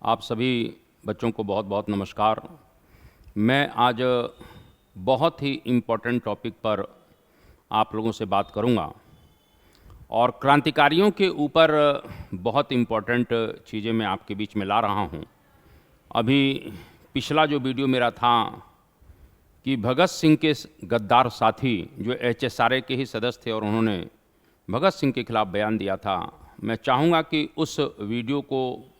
आप सभी बच्चों को बहुत बहुत नमस्कार। मैं आज बहुत ही इम्पोर्टेंट टॉपिक पर आप लोगों से बात करूंगा और क्रांतिकारियों के ऊपर बहुत इम्पोर्टेंट चीज़ें मैं आपके बीच में ला रहा हूं। अभी पिछला जो वीडियो मेरा था कि भगत सिंह के गद्दार साथी जो एचएसआरए के ही सदस्य थे और उन्होंने भगत सिंह के खिलाफ बयान दिया था, मैं चाहूँगा कि उस वीडियो को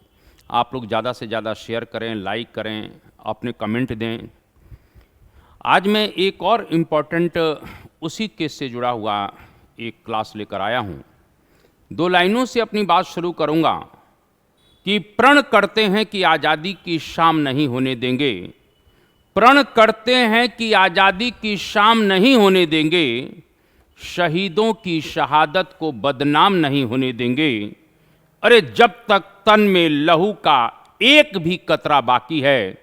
आप लोग ज़्यादा से ज़्यादा शेयर करें, लाइक करें, अपने कमेंट दें। आज मैं एक और इम्पॉर्टेंट उसी केस से जुड़ा हुआ एक क्लास लेकर आया हूँ। 2 लाइनों से अपनी बात शुरू करूँगा कि प्रण करते हैं कि आज़ादी की शाम नहीं होने देंगे, प्रण करते हैं कि आज़ादी की शाम नहीं होने देंगे, शहीदों की शहादत को बदनाम नहीं होने देंगे। अरे जब तक तन में लहू का एक भी कतरा बाकी है,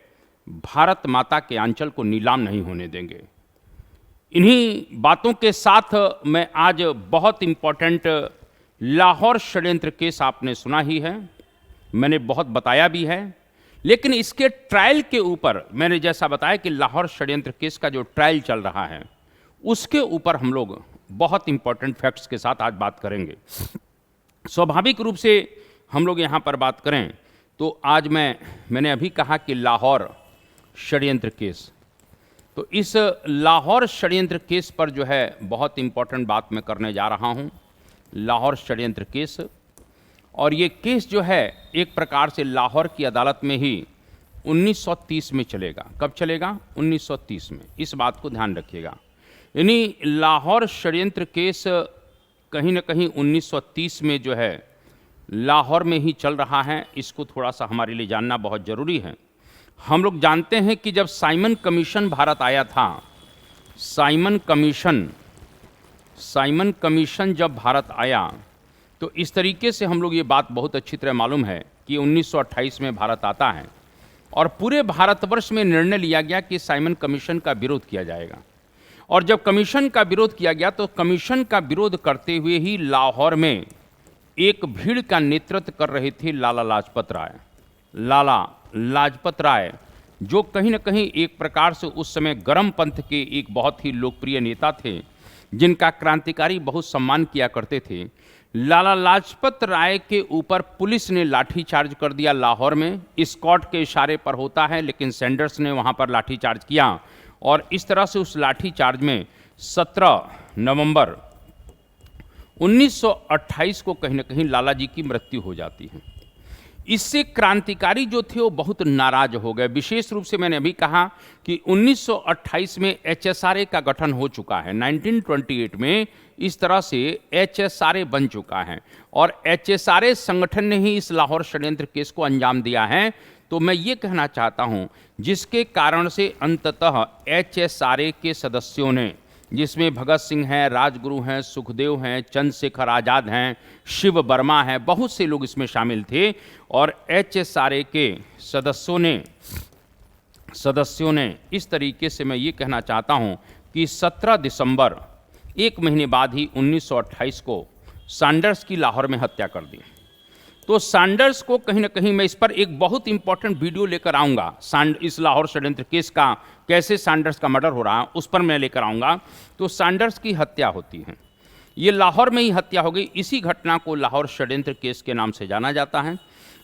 भारत माता के आंचल को नीलाम नहीं होने देंगे। इन्हीं बातों के साथ मैं आज बहुत इम्पोर्टेंट लाहौर षड्यंत्र केस आपने सुना ही है, मैंने बहुत बताया भी है, लेकिन इसके ट्रायल के ऊपर मैंने जैसा बताया कि लाहौर षड्यंत्र केस का जो ट्रायल चल रहा है उसके ऊपर हम लोग बहुत इम्पोर्टेंट फैक्ट्स के साथ आज बात करेंगे। स्वाभाविक रूप से हम लोग यहाँ पर बात करें तो आज मैंने अभी कहा कि लाहौर षड्यंत्र केस, तो इस लाहौर षड्यंत्र केस पर जो है बहुत इम्पोर्टेंट बात मैं करने जा रहा हूँ। लाहौर षड्यंत्र केस, और ये केस जो है एक प्रकार से लाहौर की अदालत में ही 1930 में चलेगा। कब चलेगा? 1930 में। इस बात को ध्यान रखिएगा। यानी लाहौर षड्यंत्र केस कहीं ना कहीं 1930 में जो है लाहौर में ही चल रहा है। इसको थोड़ा सा हमारे लिए जानना बहुत ज़रूरी है। हम लोग जानते हैं कि जब साइमन कमीशन भारत आया था, साइमन कमीशन जब भारत आया तो इस तरीके से हम लोग ये बात बहुत अच्छी तरह मालूम है कि 1928 में भारत आता है और पूरे भारतवर्ष में निर्णय लिया गया कि साइमन कमीशन का विरोध किया जाएगा। और जब कमीशन का विरोध किया गया तो कमीशन का विरोध करते हुए ही लाहौर में एक भीड़ का नेतृत्व कर रहे थे लाला लाजपत राय, जो कहीं न कहीं एक प्रकार से उस समय गरम पंथ के एक बहुत ही लोकप्रिय नेता थे, जिनका क्रांतिकारी बहुत सम्मान किया करते थे। लाला लाजपत राय के ऊपर पुलिस ने लाठीचार्ज कर दिया लाहौर में। स्कॉट के इशारे पर होता है, लेकिन सैंडर्स ने वहाँ पर लाठीचार्ज किया और इस तरह से उस लाठीचार्ज में 17 नवंबर 1928 को कहीं ना कहीं लाला जी की मृत्यु हो जाती है। इससे क्रांतिकारी जो थे वो बहुत नाराज हो गए। विशेष रूप से मैंने अभी कहा कि 1928 में एचएसआरए का गठन हो चुका है। 1928 में इस तरह से एचएसआरए बन चुका है और एचएसआरए संगठन ने ही इस लाहौर षड्यंत्र केस को अंजाम दिया है। तो मैं ये कहना चाहता हूँ जिसके कारण से अंततः एचएसआरए के सदस्यों ने, जिसमें भगत सिंह हैं, राजगुरु हैं, सुखदेव हैं, चंद्रशेखर आज़ाद हैं, शिव वर्मा हैं, बहुत से लोग इसमें शामिल थे और एचएसआरए के सदस्यों ने इस तरीके से मैं ये कहना चाहता हूँ कि 17 दिसंबर, एक महीने बाद ही 1928 को सैंडर्स की लाहौर में हत्या कर दी। तो सैंडर्स को कहीं ना कहीं मैं इस पर एक बहुत इंपॉर्टेंट वीडियो लेकर आऊँगा। इस लाहौर षड्यंत्र केस का कैसे सैंडर्स का मर्डर हो रहा है उस पर मैं लेकर आऊँगा। तो सैंडर्स की हत्या होती है, ये लाहौर में ही हत्या हो गई। इसी घटना को लाहौर षड्यंत्र केस के नाम से जाना जाता है।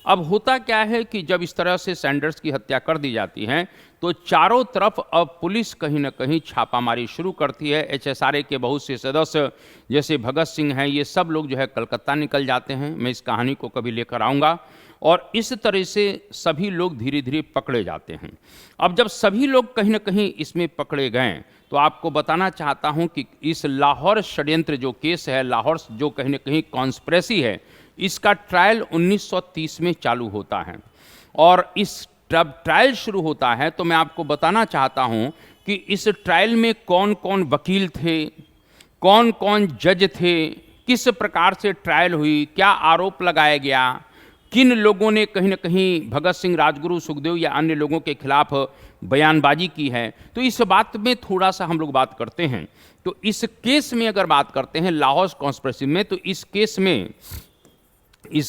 अब होता क्या है कि जब इस तरह से सैंडर्स की हत्या कर दी जाती है तो चारों तरफ अब पुलिस कहीं ना कहीं छापामारी शुरू करती है। एचएसआरए के बहुत से सदस्य जैसे भगत सिंह हैं, ये सब लोग जो है कलकत्ता निकल जाते हैं। मैं इस कहानी को कभी लेकर आऊँगा और इस तरह से सभी लोग धीरे धीरे पकड़े जाते हैं। अब जब सभी लोग कहीं ना कहीं इसमें पकड़े गए तो आपको बताना चाहता हूं कि इस लाहौर षड्यंत्र जो केस है, लाहौर जो कहीं ना कहीं कॉन्स्पिरेसी है, इसका ट्रायल 1930 में चालू होता है। और इस जब ट्रायल शुरू होता है तो मैं आपको बताना चाहता हूं कि इस ट्रायल में कौन कौन वकील थे, कौन कौन जज थे, किस प्रकार से ट्रायल हुई, क्या आरोप लगाया गया, किन लोगों ने कहीं ना कहीं भगत सिंह, राजगुरु, सुखदेव या अन्य लोगों के खिलाफ बयानबाजी की है। तो इस बात में थोड़ा सा हम लोग बात करते हैं। तो इस केस में अगर बात करते हैं लाहौर कॉन्स्पिरेसी में, तो इस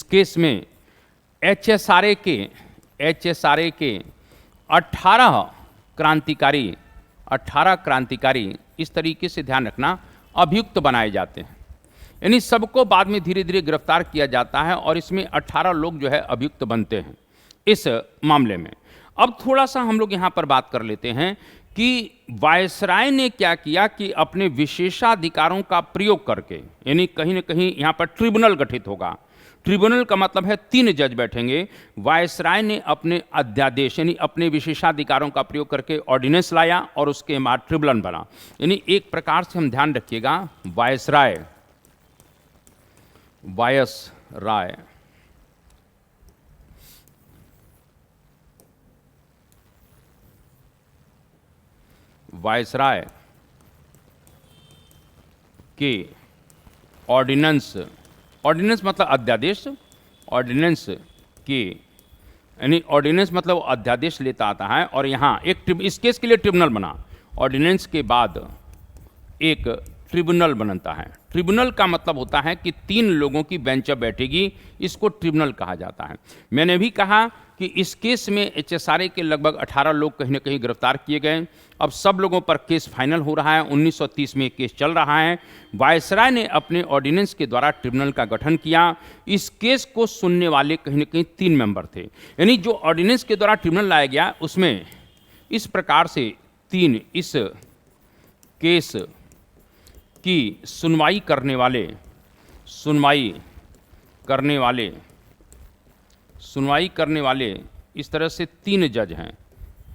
केस में एचएसआरए HSRA के 18 क्रांतिकारी 18 क्रांतिकारी इस तरीके से ध्यान रखना अभियुक्त बनाए जाते हैं, यानी सबको बाद में धीरे धीरे गिरफ्तार किया जाता है और इसमें 18 लोग जो है अभियुक्त बनते हैं इस मामले में। अब थोड़ा सा हम लोग यहाँ पर बात कर लेते हैं कि वायसराय ने क्या किया कि अपने विशेषाधिकारों का प्रयोग करके, यानी कहीं ना कहीं यहाँ पर ट्रिब्यूनल गठित होगा। ट्रिब्यूनल का मतलब है 3 जज बैठेंगे। वायसराय ने अपने अध्यादेश यानी अपने विशेषाधिकारों का प्रयोग करके ऑर्डिनेंस लाया और उसके बाद ट्रिब्यूनल बना। यानी एक प्रकार से हम ध्यान रखिएगा, वायसराय वायसराय के ऑर्डिनेंस, ऑर्डिनेंस मतलब अध्यादेश, ऑर्डिनेंस के यानी ऑर्डिनेंस मतलब अध्यादेश लेता आता है और यहाँ एक इस केस के लिए ट्रिब्यूनल बना। ऑर्डिनेंस के बाद एक ट्रिब्यूनल बनता है। ट्रिब्यूनल का मतलब होता है कि 3 लोगों की बेंच बैठेगी, इसको ट्रिब्यूनल कहा जाता है। मैंने भी कहा कि इस केस में HSRA के लगभग 18 लोग कहीं ना कहीं गिरफ्तार किए गए। अब सब लोगों पर केस फाइनल हो रहा है। 1930 में केस चल रहा है। वायसराय ने अपने ऑर्डिनेंस के द्वारा ट्रिब्यूनल का गठन किया। इस केस को सुनने वाले कहीं ना कहीं 3 मेंबर थे, यानी जो ऑर्डिनेंस के द्वारा ट्रिब्यूनल लाया गया उसमें इस प्रकार से 3 इस केस की सुनवाई करने वाले इस तरह से 3 जज हैं।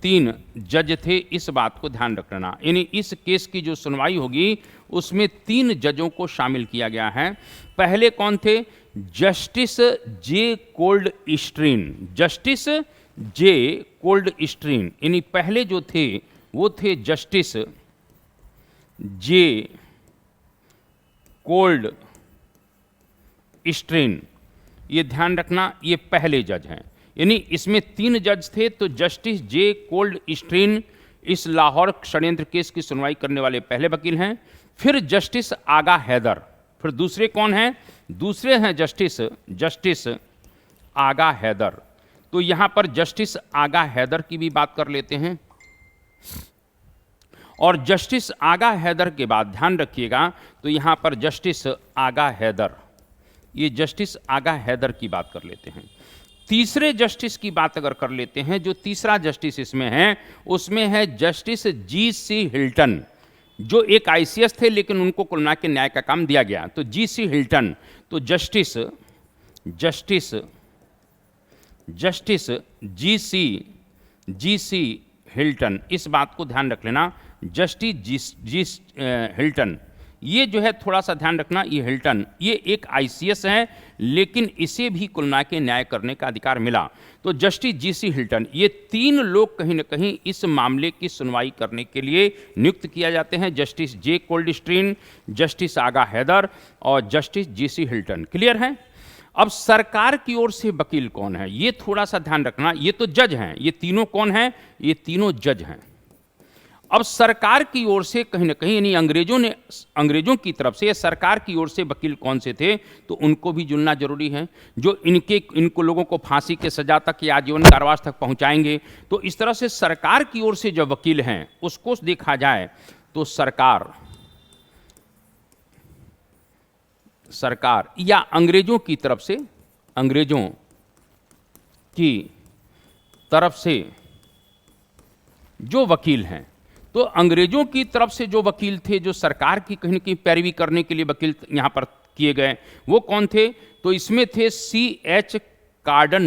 3 जज थे, इस बात को ध्यान रखना। यानी इस केस की जो सुनवाई होगी उसमें 3 जजों को शामिल किया गया है। पहले कौन थे? Justice J cold स्ट्रीन। Justice J cold स्ट्रीन यानी पहले जो थे वो थे जस्टिस जे कोल्ड स्ट्रीन। ये ध्यान रखना, ये पहले जज हैं। यानी इसमें 3 जज थे, तो जस्टिस जे कोल्ड स्ट्रीन इस लाहौर षड्यंत्र केस की सुनवाई करने वाले पहले वकील हैं। फिर जस्टिस आगा हैदर, फिर दूसरे कौन हैं? दूसरे हैं जस्टिस आगा हैदर। तो यहां पर जस्टिस आगा हैदर की भी बात कर लेते हैं। और जस्टिस आगा हैदर के बाद ध्यान रखिएगा, तो यहां पर जस्टिस आगा हैदर, ये जस्टिस आगा हैदर की बात कर लेते हैं। तीसरे जस्टिस की बात अगर कर लेते हैं, जो तीसरा जस्टिस इसमें है उसमें है जस्टिस GC हिल्टन, जो एक ICS थे लेकिन उनको कुल मिला के न्याय का काम दिया गया। तो GC हिल्टन, तो जस्टिस GC हिल्टन, इस बात को ध्यान रख लेना। जस्टिस हिल्टन, ये जो है थोड़ा सा ध्यान रखना, ये हिल्टन ये एक ICS है लेकिन इसे भी कुल मिला के न्याय करने का अधिकार मिला। तो जस्टिस GC हिल्टन, ये 3 लोग कहीं ना कहीं इस मामले की सुनवाई करने के लिए नियुक्त किया जाते हैं। जस्टिस जे कोल्ड स्ट्रीन, जस्टिस आगा हैदर और जस्टिस GC हिल्टन। क्लियर है? अब सरकार की ओर से वकील कौन है, ये थोड़ा सा ध्यान रखना। ये तो जज हैं, ये तीनों कौन हैं? ये तीनों जज हैं। अब सरकार की ओर से कहीं ना कहीं यानी अंग्रेजों की तरफ से सरकार की ओर से वकील कौन से थे, तो उनको भी चुनना जरूरी है, जो इनको लोगों को फांसी के सजा तक या आजीवन कारावास तक पहुंचाएंगे। तो इस तरह से सरकार की ओर से जो वकील हैं उसको देखा जाए तो सरकार या अंग्रेजों की तरफ से जो वकील हैं, तो अंग्रेजों की तरफ से जो वकील थे, जो सरकार की कहीं न कहीं पैरवी करने के लिए वकील यहां पर किए गए, वो कौन थे? तो इसमें थे CH कार्डन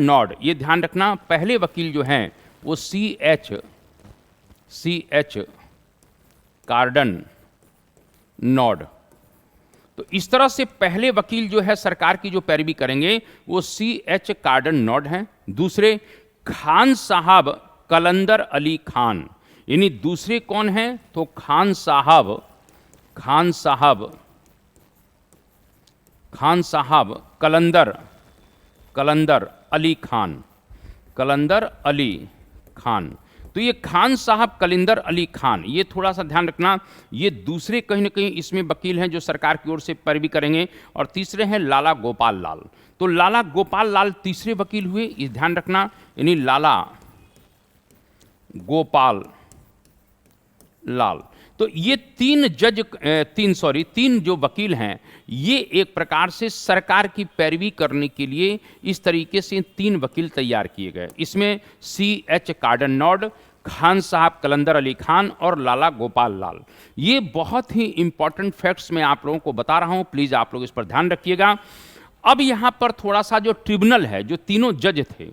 नॉड। ये ध्यान रखना, पहले वकील जो हैं वो CH कार्डन नॉड। तो इस तरह से पहले वकील जो है सरकार की जो पैरवी करेंगे वो CH कार्डन नॉड हैं। दूसरे खान साहब कलंदर अली खान, यानी दूसरे कौन हैं? तो खान साहब कलंदर अली खान। तो ये खान साहब कलिंदर अली खान, ये थोड़ा सा ध्यान रखना, ये दूसरे कहीं ना कहीं इसमें वकील हैं जो सरकार की ओर से पैरवी करेंगे। और तीसरे हैं लाला गोपाल लाल। तो लाला गोपाल लाल तीसरे वकील हुए, ये ध्यान रखना, यानी लाला गोपाल लाल। तो ये तीन जो वकील हैं, ये एक प्रकार से सरकार की पैरवी करने के लिए इस तरीके से 3 वकील तैयार किए गए। इसमें C.H. कार्डनॉड, खान साहब कलंदर अली खान और लाला गोपाल लाल। ये बहुत ही इंपॉर्टेंट फैक्ट्स मैं आप लोगों को बता रहा हूं, प्लीज आप लोग इस पर ध्यान रखिएगा। अब यहां पर थोड़ा सा जो ट्रिब्यूनल है, जो तीनों जज थे,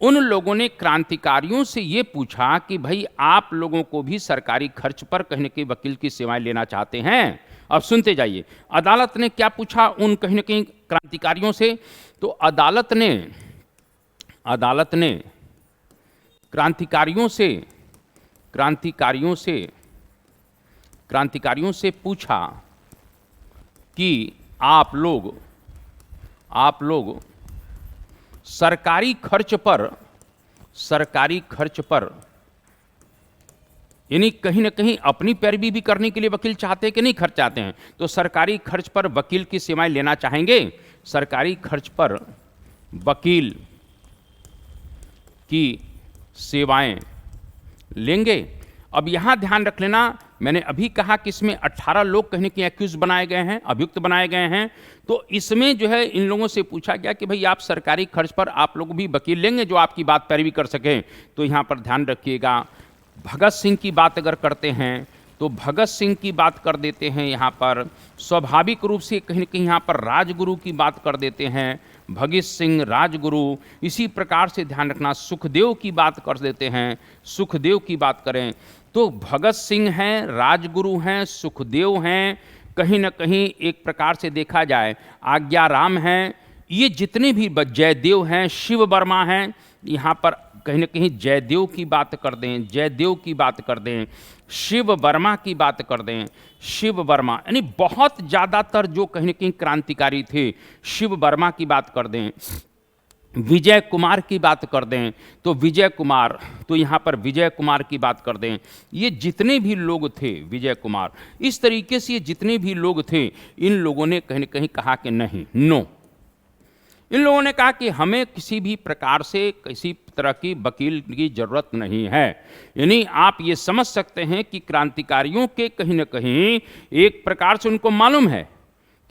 उन लोगों ने क्रांतिकारियों से ये पूछा कि भाई आप लोगों को भी सरकारी खर्च पर कहीं न कहीं वकील की सेवाएं लेना चाहते हैं। अब सुनते जाइए, अदालत ने क्या पूछा उन कहीं न कहीं क्रांतिकारियों से। तो अदालत ने क्रांतिकारियों से पूछा कि आप लोग सरकारी खर्च पर यानी कहीं ना कहीं अपनी पैरवी भी करने के लिए वकील चाहते हैं कि नहीं खर्च चाहते हैं। तो सरकारी खर्च पर वकील की सेवाएं लेना चाहेंगे, सरकारी खर्च पर वकील की सेवाएं लेंगे। अब यहां ध्यान रख लेना, मैंने अभी कहा कि इसमें 18 लोग कहीं कि एक्यूज बनाए गए हैं, अभियुक्त बनाए गए हैं। तो इसमें जो है इन लोगों से पूछा गया कि भाई आप सरकारी खर्च पर आप लोग भी वकील लेंगे जो आपकी बात पैरवी कर सकें। तो यहाँ पर ध्यान रखिएगा, भगत सिंह की बात अगर करते हैं तो भगत सिंह की बात कर देते हैं, यहाँ पर स्वाभाविक रूप से कहीं न कहीं यहाँ पर राजगुरु की बात कर देते हैं, भगत सिंह राजगुरु। इसी प्रकार से ध्यान रखना, सुखदेव की बात कर देते हैं, सुखदेव की बात करें तो भगत सिंह हैं, राजगुरु हैं, सुखदेव हैं, कहीं न कहीं एक प्रकार से देखा जाए आज्ञाराम हैं, ये जितने भी जयदेव हैं, शिव वर्मा हैं, यहाँ पर कहीं न कहीं जयदेव की बात कर दें, जयदेव की बात कर दें, शिव वर्मा की बात कर दें, शिव वर्मा, यानी बहुत ज़्यादातर जो कहीं न कहीं क्रांतिकारी थे, शिव वर्मा की बात कर दें, विजय कुमार की बात कर दें तो विजय कुमार, तो यहाँ पर विजय कुमार की बात कर दें, ये जितने भी लोग थे, विजय कुमार, इस तरीके से ये जितने भी लोग थे, इन लोगों ने कहीं न कहीं कहा कि नहीं, नो। इन लोगों ने कहा कि हमें किसी भी प्रकार से किसी तरह की वकील की जरूरत नहीं है। यानी आप ये समझ सकते हैं कि क्रांतिकारियों के कहीं न कहीं एक प्रकार से उनको मालूम है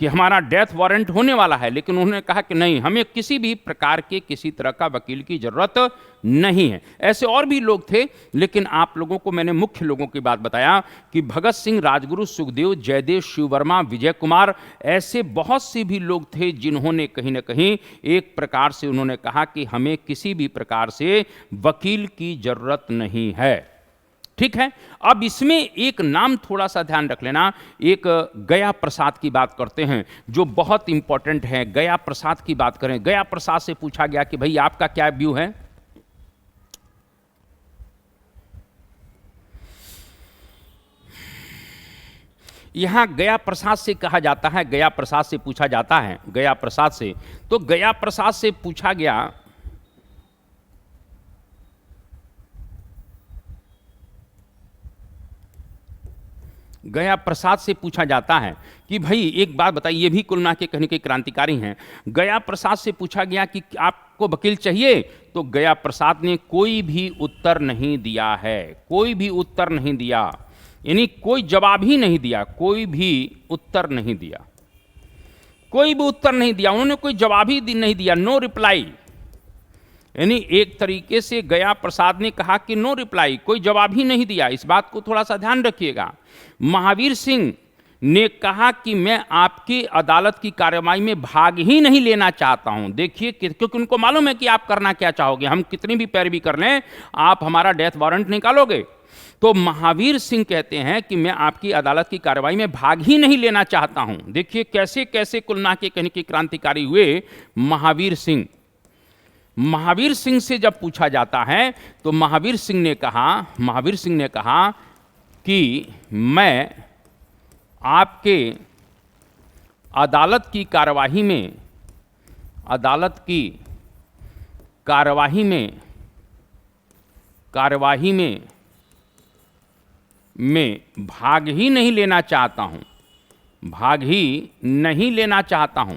कि हमारा डेथ वारंट होने वाला है, लेकिन उन्होंने कहा कि नहीं, हमें किसी भी प्रकार के किसी तरह का वकील की जरूरत नहीं है। ऐसे और भी लोग थे, लेकिन आप लोगों को मैंने मुख्य लोगों की बात बताया कि भगत सिंह, राजगुरु, सुखदेव, जयदेव, शिव वर्मा, विजय कुमार, ऐसे बहुत से भी लोग थे जिन्होंने कहीं ना कहीं एक प्रकार से उन्होंने कहा कि हमें किसी भी प्रकार से वकील की जरूरत नहीं है। ठीक है। अब इसमें एक नाम थोड़ा सा ध्यान रख लेना, एक गया प्रसाद की बात करते हैं जो बहुत इंपॉर्टेंट है। गया प्रसाद की बात करें, गया प्रसाद से पूछा गया कि भाई आपका क्या व्यू है। यहां गया प्रसाद से कहा जाता है, गया प्रसाद से पूछा जाता है, गया प्रसाद से, तो गया प्रसाद से पूछा गया गया प्रसाद से पूछा जाता है कि भाई एक बात बताइए, ये भी कुल मिला के कहीं के क्रांतिकारी हैं। गया प्रसाद से पूछा गया कि आपको वकील चाहिए, तो गया प्रसाद ने कोई भी उत्तर नहीं दिया है, कोई भी उत्तर नहीं दिया, यानी कोई जवाब ही नहीं दिया, कोई भी उत्तर नहीं दिया, कोई भी उत्तर नहीं दिया, उन्होंने कोई जवाब ही नहीं दिया, नो रिप्लाई। यानी एक तरीके से गया प्रसाद ने कहा कि नो रिप्लाई, कोई जवाब ही नहीं दिया। इस बात को थोड़ा सा ध्यान रखिएगा। महावीर सिंह ने कहा कि मैं आपकी अदालत की कार्रवाई में भाग ही नहीं लेना चाहता हूं। देखिए, क्योंकि उनको मालूम है कि आप करना क्या चाहोगे, हम कितनी भी पैरवी कर लें, आप हमारा डेथ वारंट निकालोगे। तो महावीर सिंह कहते हैं कि मैं आपकी अदालत की कार्रवाई में भाग ही नहीं लेना चाहता हूं। देखिए कैसे कैसे कुलना के कहने के क्रांतिकारी हुए महावीर सिंह। महावीर सिंह से जब पूछा जाता है तो महावीर सिंह ने कहा कि मैं आपके अदालत की कार्यवाही कार्यवाही में भाग ही नहीं लेना चाहता हूं, भाग ही नहीं लेना चाहता हूं।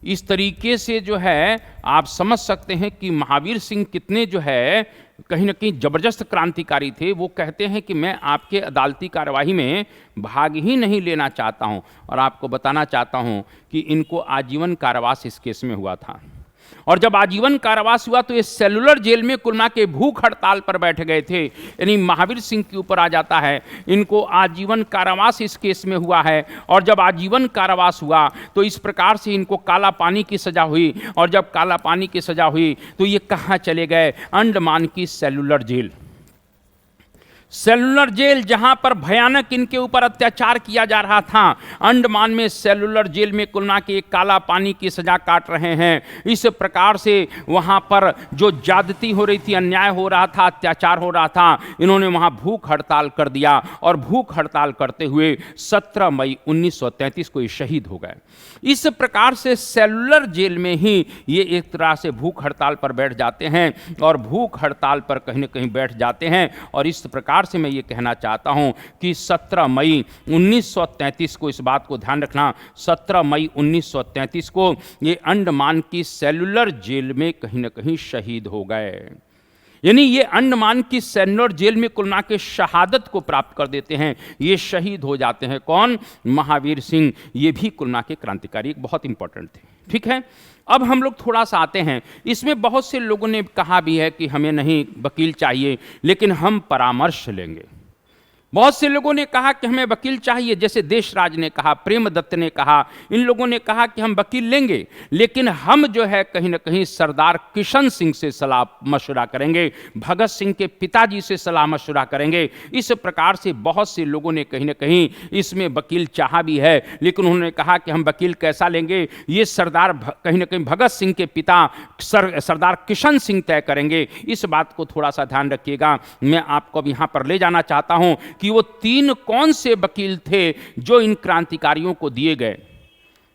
इस तरीके से जो है आप समझ सकते हैं कि महावीर सिंह कितने जो है कहीं ना कहीं जबरदस्त क्रांतिकारी थे। वो कहते हैं कि मैं आपके अदालती कार्यवाही में भाग ही नहीं लेना चाहता हूं। और आपको बताना चाहता हूं कि इनको आजीवन कारावास इस केस में हुआ था। और जब आजीवन कारावास हुआ तो ये सेलुलर जेल में कुल मिला के भूख हड़ताल पर बैठ गए थे। यानी महावीर सिंह के ऊपर आ जाता है, इनको आजीवन कारावास इस केस में हुआ है। और जब आजीवन कारावास हुआ तो इस प्रकार से इनको काला पानी की सजा हुई। और जब काला पानी की सजा हुई तो ये कहाँ चले गए? अंडमान की सेलुलर जेल। सेलुलर जेल जहां पर भयानक इनके ऊपर अत्याचार किया जा रहा था, अंडमान में सेलुलर जेल में कुल मिला के काला पानी की सजा काट रहे हैं। इस प्रकार से वहां पर जो ज्यादती हो रही थी, अन्याय हो रहा था, अत्याचार हो रहा था, इन्होंने वहां भूख हड़ताल कर दिया। और भूख हड़ताल करते हुए 17 मई 1933 को ये शहीद हो गए। इस प्रकार से सेलुलर जेल में ही ये एक तरह से भूख हड़ताल पर बैठ जाते हैं और भूख हड़ताल पर कहीं न कहीं बैठ जाते हैं। और इस प्रकार से मैं ये कहना चाहता हूं कि 17 मई 1933 को, इस बात को ध्यान रखना, 17 मई 1933 को ये अंडमान की सेलुलर जेल में कहीं न कहीं शहीद हो गए। यानी ये अंडमान की सेलुलर जेल में कुल मिला के शहादत को प्राप्त कर देते हैं, ये शहीद हो जाते हैं। कौन? महावीर सिंह। ये भी कुल मिला के क्रांतिकारी बहुत इंपॉर्टेंट थे। ठीक है, अब हम लोग थोड़ा सा आते हैं, इसमें बहुत से लोगों ने कहा भी है कि हमें नहीं वकील चाहिए, लेकिन हम परामर्श लेंगे। बहुत से लोगों ने कहा कि हमें वकील चाहिए, जैसे देशराज ने कहा, प्रेमदत्त ने कहा, इन लोगों ने कहा कि हम वकील लेंगे, लेकिन हम जो है कहीं ना कहीं सरदार किशन सिंह से सलाह मशवरा करेंगे, भगत सिंह के पिताजी से सलाह मशवरा करेंगे। इस प्रकार से बहुत से लोगों ने कहीं ना कहीं इसमें वकील चाहा भी है, लेकिन उन्होंने कहा कि हम वकील कैसा लेंगे, ये सरदार कहीं ना कहीं भगत सिंह के पिता सरदार किशन सिंह तय करेंगे। इस बात को थोड़ा सा ध्यान रखिएगा। मैं आपको अब यहाँ पर ले जाना चाहता हूँ कि वो 3 कौन से वकील थे जो इन क्रांतिकारियों को दिए गए,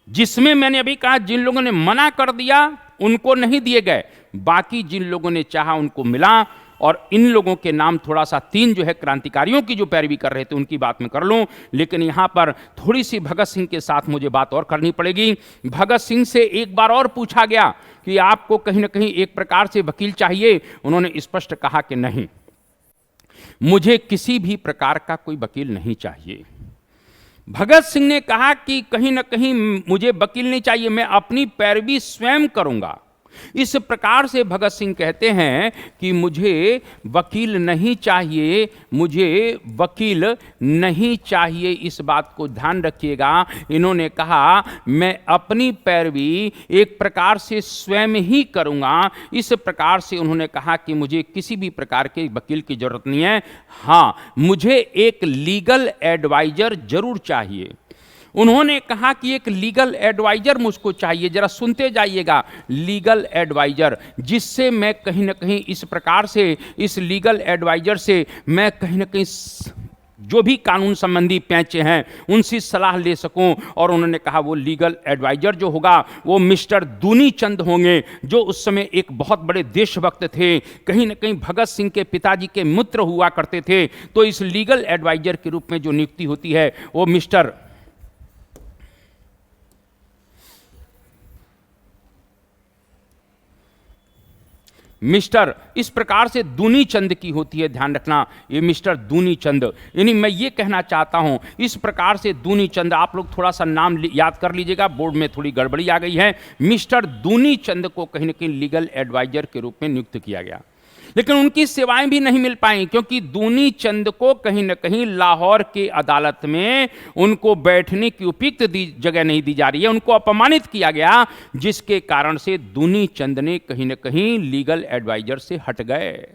जिसमें मैंने अभी कहा जिन लोगों ने मना कर दिया उनको नहीं दिए गए, बाकी जिन लोगों ने चाहा उनको मिला। और इन लोगों के नाम थोड़ा सा 3 जो है क्रांतिकारियों की जो पैरवी कर रहे थे उनकी बात मैं कर लूं, लेकिन यहां पर थोड़ी सी भगत सिंह के साथ मुझे बात और करनी पड़ेगी। भगत सिंह से एक बार और पूछा गया कि आपको कहीं ना कहीं एक प्रकार से वकील चाहिए, उन्होंने स्पष्ट कहा कि नहीं, मुझे किसी भी प्रकार का कोई वकील नहीं चाहिए। भगत सिंह ने कहा कि कहीं ना कहीं मुझे वकील नहीं चाहिए, मैं अपनी पैरवी स्वयं करूंगा। इस प्रकार से भगत सिंह कहते हैं कि मुझे वकील नहीं चाहिए, मुझे वकील नहीं चाहिए। इस बात को ध्यान रखिएगा। इन्होंने कहा मैं अपनी पैरवी एक प्रकार से स्वयं ही करूंगा। इस प्रकार से उन्होंने कहा कि मुझे किसी भी प्रकार के वकील की जरूरत नहीं है, हाँ मुझे एक लीगल एडवाइजर जरूर चाहिए। उन्होंने कहा कि एक लीगल एडवाइजर मुझको चाहिए। जरा सुनते जाइएगा, लीगल एडवाइजर, जिससे मैं कहीं ना कहीं इस प्रकार से, इस लीगल एडवाइजर से मैं कहीं ना कहीं जो भी कानून संबंधी पैंचे हैं उनसे सलाह ले सकूं। और उन्होंने कहा वो लीगल एडवाइजर जो होगा वो मिस्टर दूनी चंद होंगे, जो उस समय एक बहुत बड़े देशभक्त थे, कहीं ना कहीं भगत सिंह के पिताजी के मित्र हुआ करते थे। तो इस लीगल एडवाइजर के रूप में जो नियुक्ति होती है वो मिस्टर इस प्रकार से दूनी चंद की होती है। ध्यान रखना, ये मिस्टर दूनी चंद, यानी मैं ये कहना चाहता हूं इस प्रकार से दूनी चंद, आप लोग थोड़ा सा नाम याद कर लीजिएगा, बोर्ड में थोड़ी गड़बड़ी आ गई है। मिस्टर दूनी चंद को कहीं ना कहीं लीगल एडवाइजर के रूप में नियुक्त किया गया, लेकिन उनकी सेवाएं भी नहीं मिल पाई, क्योंकि दूनी चंद को कहीं न कहीं लाहौर की अदालत में उनको बैठने की उपयुक्त जगह नहीं दी जा रही है, उनको अपमानित किया गया, जिसके कारण से दूनी चंद ने कहीं न कहीं लीगल एडवाइजर से हट गए,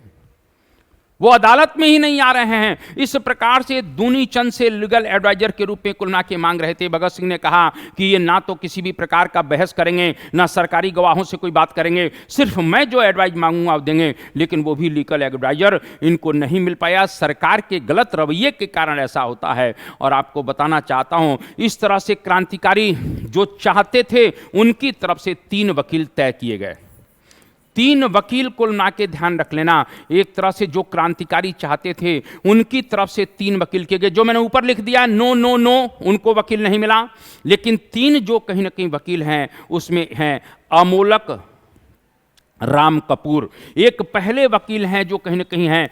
वो अदालत में ही नहीं आ रहे हैं। इस प्रकार से दूनी चंद से लीगल एडवाइजर के रूप में कुलना के मांग रहे थे। भगत सिंह ने कहा कि ये ना तो किसी भी प्रकार का बहस करेंगे, ना सरकारी गवाहों से कोई बात करेंगे, सिर्फ मैं जो एडवाइज मांगूंगा वो देंगे। लेकिन वो भी लीगल एडवाइजर इनको नहीं मिल पाया। सरकार के गलत रवैये के कारण ऐसा होता है। और आपको बताना चाहता हूं इस तरह से क्रांतिकारी जो चाहते थे उनकी तरफ से 3 वकील तय किए गए। तीन वकील कुल मिला के ध्यान रख लेना, एक तरह से जो क्रांतिकारी चाहते थे उनकी तरफ से तीन वकील किए गए। जो मैंने ऊपर लिख दिया नो नो नो, उनको वकील नहीं मिला, लेकिन तीन जो कहीं ना कहीं वकील हैं उसमें हैं अमोलक राम कपूर। एक पहले वकील हैं जो कहीं ना कहीं हैं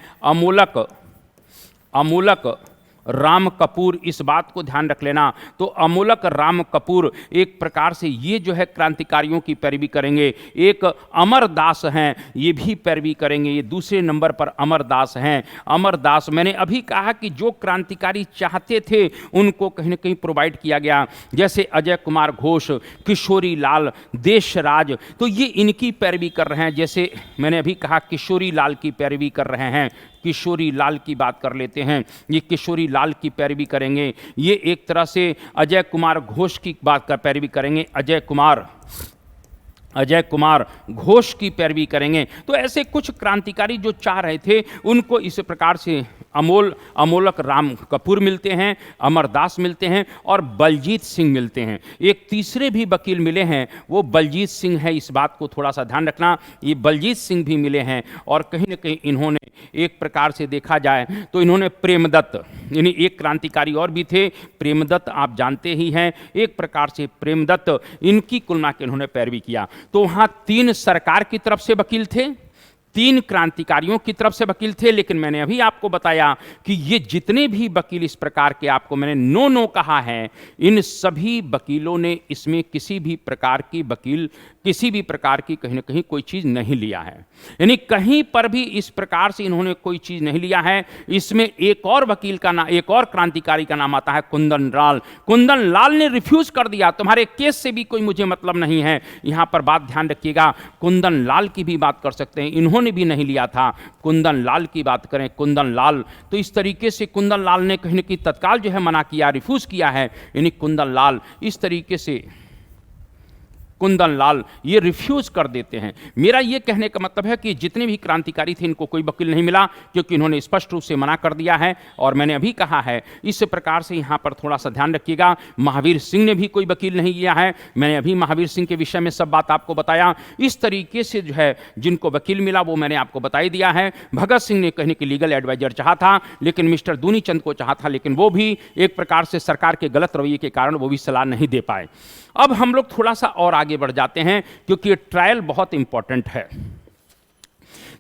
अमोलक राम कपूर, इस बात को ध्यान रख लेना। तो अमोलक राम कपूर एक प्रकार से ये जो है क्रांतिकारियों की पैरवी करेंगे। एक अमरदास हैं, ये भी पैरवी करेंगे, ये दूसरे नंबर पर अमरदास हैं। अमरदास, मैंने अभी कहा कि जो क्रांतिकारी चाहते थे उनको कहीं ना कहीं प्रोवाइड किया गया, जैसे अजय कुमार घोष, किशोरी लाल, देशराज, तो ये इनकी पैरवी कर रहे हैं। जैसे मैंने अभी कहा किशोरी लाल की पैरवी कर रहे हैं, किशोरी लाल की बात कर लेते हैं, ये किशोरी लाल की पैरवी करेंगे। ये एक तरह से अजय कुमार घोष की बात का पैरवी करेंगे, अजय कुमार घोष की पैरवी करेंगे। तो ऐसे कुछ क्रांतिकारी जो चाह रहे थे उनको इस प्रकार से अमोलक राम कपूर मिलते हैं, अमरदास मिलते हैं और बलजीत सिंह मिलते हैं। एक तीसरे भी वकील मिले हैं, वो बलजीत सिंह है, इस बात को थोड़ा सा ध्यान रखना, ये बलजीत सिंह भी मिले हैं। और कहीं ना कहीं इन्होंने एक प्रकार से देखा जाए तो इन्होंने प्रेमदत्त, यानी एक क्रांतिकारी और भी थे, प्रेमदत्त आप जानते ही हैं, एक प्रकार से प्रेमदत्त, इनकी कुलना के इन्होंने पैरवी किया। तो वहाँ तीन सरकार की तरफ से वकील थे, तीन क्रांतिकारियों की तरफ से वकील थे। लेकिन मैंने अभी आपको बताया कि ये जितने भी वकील इस प्रकार के, आपको मैंने नो नो कहा है, इन सभी वकीलों ने इसमें किसी भी प्रकार की कहीं ना कहीं कोई चीज़ नहीं लिया है, यानी कहीं पर भी इस प्रकार से इन्होंने कोई चीज़ नहीं लिया है। इसमें एक और वकील का नाम, एक और क्रांतिकारी का नाम आता है कुंदन लाल। कुंदन लाल ने रिफ्यूज कर दिया, तुम्हारे केस से भी कोई मुझे मतलब नहीं है। यहाँ पर बात ध्यान रखिएगा, कुंदन लाल की भी बात कर सकते हैं, इन्होंने भी नहीं लिया था। कुंदन लाल की बात करें, कुंदन लाल, तो इस तरीके से कुंदन लाल ने कहीं ना कहीं तत्काल जो है मना किया, रिफ्यूज किया है, यानी कुंदन लाल इस तरीके से कुंदन लाल ये रिफ्यूज कर देते हैं। मेरा ये कहने का मतलब है कि जितने भी क्रांतिकारी थे इनको कोई वकील नहीं मिला, क्योंकि इन्होंने स्पष्ट रूप से मना कर दिया है। और मैंने अभी कहा है, इस प्रकार से यहाँ पर थोड़ा सा ध्यान रखिएगा, महावीर सिंह ने भी कोई वकील नहीं लिया है। मैंने अभी महावीर सिंह के विषय में सब बात आपको बताया। इस तरीके से जो है जिनको वकील मिला वो मैंने आपको बता ही दिया है। भगत सिंह ने कहने की लीगल एडवाइजर चाहा था, लेकिन मिस्टर दूनी चंद को चाहा था, लेकिन वो भी एक प्रकार से सरकार के गलत रवैये के कारण वो भी सलाह नहीं दे पाए। अब हम लोग थोड़ा सा और आगे बढ़ जाते हैं, क्योंकि ये ट्रायल बहुत इंपॉर्टेंट है।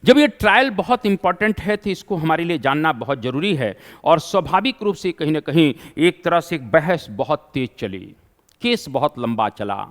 जब ये ट्रायल बहुत इंपॉर्टेंट है तो इसको हमारे लिए जानना बहुत जरूरी है। और स्वाभाविक रूप से कहीं ना कहीं एक तरह से बहस बहुत तेज चली, केस बहुत लंबा चला।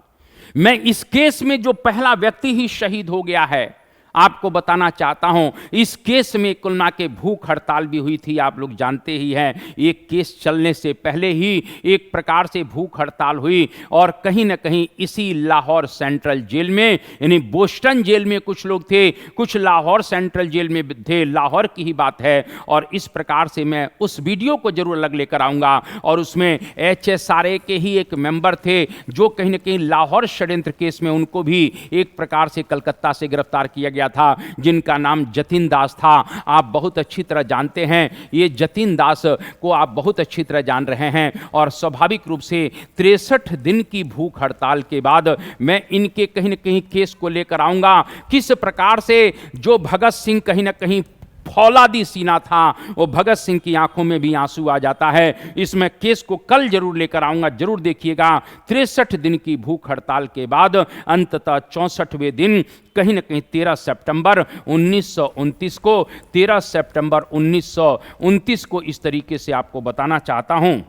मैं इस केस में जो पहला व्यक्ति ही शहीद हो गया है आपको बताना चाहता हूं। इस केस में कुल मिला के भूख हड़ताल भी हुई थी, आप लोग जानते ही हैं। एक केस चलने से पहले ही एक प्रकार से भूख हड़ताल हुई, और कहीं ना कहीं इसी लाहौर सेंट्रल जेल में, यानी बोस्टन जेल में कुछ लोग थे, कुछ लाहौर सेंट्रल जेल में थे, लाहौर की ही बात है। और इस प्रकार से मैं उस वीडियो को जरूर अलग लेकर आऊँगा, और उसमें HSRA के ही एक मेंबर थे जो कहीं ना कहीं लाहौर षड्यंत्र केस में उनको भी एक प्रकार से कलकत्ता से गिरफ्तार किया गया था, जिनका नाम जतिन दास था। आप बहुत अच्छी तरह जानते हैं, ये जतिन दास को आप बहुत अच्छी तरह जान रहे हैं। और स्वाभाविक रूप से 63 दिन की भूख हड़ताल के बाद मैं इनके कहीं न कहीं केस को लेकर आऊंगा। किस प्रकार से जो भगत सिंह कहीं ना कहीं फौलादी सीना था, वो भगत सिंह की आंखों में भी आंसू आ जाता है। इसमें केस को कल जरूर लेकर आऊंगा, जरूर देखिएगा। 63 दिन की भूख हड़ताल के बाद अंततः 64वें दिन कहीं ना कहीं 13 सितंबर 1929 को 13 सितंबर 1929 को इस तरीके से आपको बताना चाहता हूं।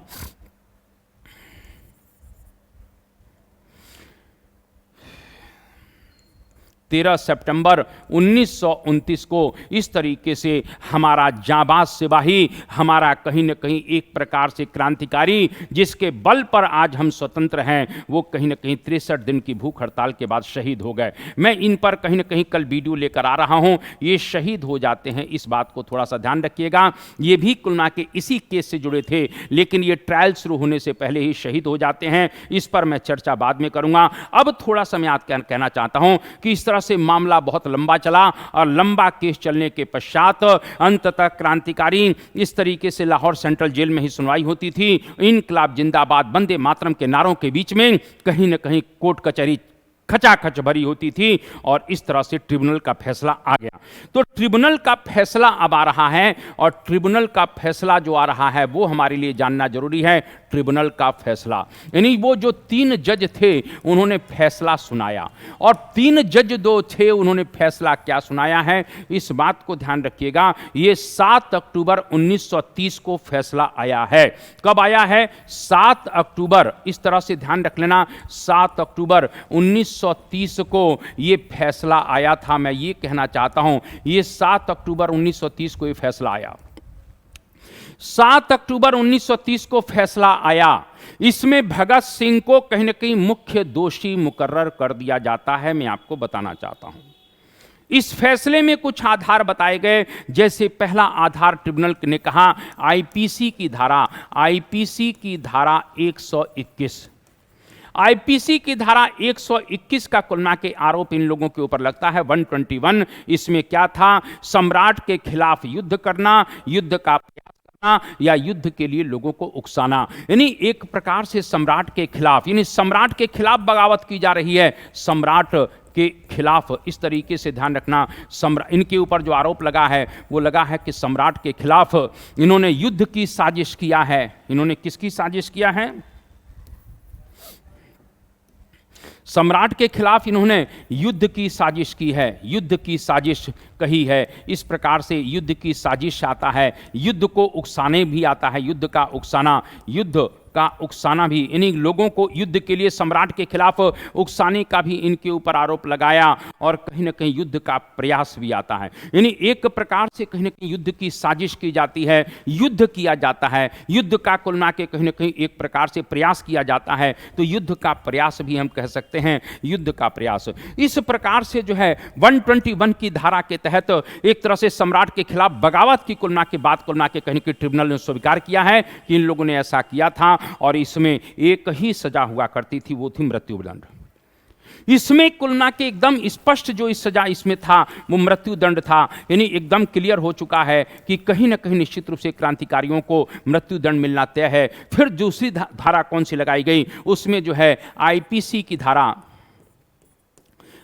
13 सितंबर 1929 को इस तरीके से हमारा जांबाज सिपाही, हमारा कहीं न कहीं एक प्रकार से क्रांतिकारी, जिसके बल पर आज हम स्वतंत्र हैं, वो कहीं न कहीं 63 दिन की भूख हड़ताल के बाद शहीद हो गए। मैं इन पर कहीं न कहीं कल वीडियो लेकर आ रहा हूं। ये शहीद हो जाते हैं, इस बात को थोड़ा सा ध्यान रखिएगा। ये भी कुल मिला के इसी केस से जुड़े थे, लेकिन ये ट्रायल शुरू होने से पहले ही शहीद हो जाते हैं। इस पर मैं चर्चा बाद में करूंगा। अब थोड़ा सा मैं आज कहना चाहता हूं कि इस तरह से मामला बहुत लंबा चला, और लंबा केस चलने के पश्चात अंततः क्रांतिकारी इस तरीके से लाहौर सेंट्रल जेल में ही सुनवाई होती थी। इनकलाब जिंदाबाद, वंदे मातरम के नारों के बीच में कहीं न कहीं कोर्ट कचहरी खचाखच भरी होती थी और इस तरह से ट्रिब्यूनल का फैसला आ गया। तो ट्रिब्यूनल का फैसला अब आ रहा है और ट्रिब्यूनल का फैसला जो आ रहा है वो हमारे लिए जानना जरूरी है। ट्रिब्यूनल का फैसला यानी वो जो 3 जज थे उन्होंने फैसला सुनाया और 3 जज जो थे उन्होंने फैसला क्या सुनाया है इस बात को ध्यान रखिएगा। ये 7 अक्टूबर 1930 को फैसला आया है। कब आया है? 7 अक्टूबर, इस तरह से ध्यान रख लेना, 7 अक्टूबर 1930 को ये फैसला आया था। मैं ये कहना चाहता हूं ये 7 अक्टूबर 1930 को ये फैसला आया। 7 अक्टूबर 1930 को फैसला आया। इसमें भगत सिंह को कहीं ना कहीं मुख्य दोषी मुकर्रर कर दिया जाता है। मैं आपको बताना चाहता हूं इस फैसले में कुछ आधार बताए गए। जैसे पहला आधार ट्रिब्यूनल ने कहा आईपीसी की धारा 121 आईपीसी की धारा 121 का कुल के आरोप इन लोगों के ऊपर लगता है। 121 इसमें क्या था? सम्राट के खिलाफ युद्ध करना, युद्ध का प्रयास करना या युद्ध के लिए लोगों को उकसाना। यानी एक प्रकार से सम्राट के खिलाफ, यानी सम्राट के खिलाफ बगावत की जा रही है। सम्राट के खिलाफ, इस तरीके से ध्यान रखना, इनके ऊपर जो आरोप लगा है वो लगा है कि सम्राट के खिलाफ इन्होंने युद्ध की साजिश किया है। इन्होंने किसकी साजिश किया है? सम्राट के खिलाफ इन्होंने युद्ध की साजिश की है। युद्ध की साजिश कही है। इस प्रकार से युद्ध की साजिश आता है, युद्ध को उकसाने भी आता है। युद्ध का उकसाना, युद्ध का उकसाना भी, इन्हीं लोगों को युद्ध के लिए सम्राट के खिलाफ उकसाने का भी इनके ऊपर आरोप लगाया और कहीं ना कहीं युद्ध का प्रयास भी आता है। यानी एक प्रकार से कहीं ना कहीं युद्ध की साजिश की जाती है, युद्ध किया जाता है, युद्ध का कुल मिला के कहीं ना कहीं एक प्रकार से प्रयास किया जाता है। तो युद्ध का प्रयास भी हम कह सकते हैं, युद्ध का प्रयास। इस प्रकार से जो है 121 की धारा के तहत एक तरह से सम्राट के खिलाफ बगावत की कुल मिला के बात कुल मिला के कहीं कि ट्रिब्यूनल ने स्वीकार किया है कि इन लोगों ने ऐसा किया था और इसमें एक ही सजा हुआ करती थी, वो थी मृत्युदंड। इसमें कुल मिला के एकदम स्पष्ट जो इस सजा इसमें था वो मृत्युदंड था। यानी एकदम क्लियर हो चुका है कि कहीं ना कहीं निश्चित रूप से क्रांतिकारियों को मृत्युदंड मिलना तय है। फिर दूसरी धारा कौन सी लगाई गई? उसमें जो है आईपीसी की धारा,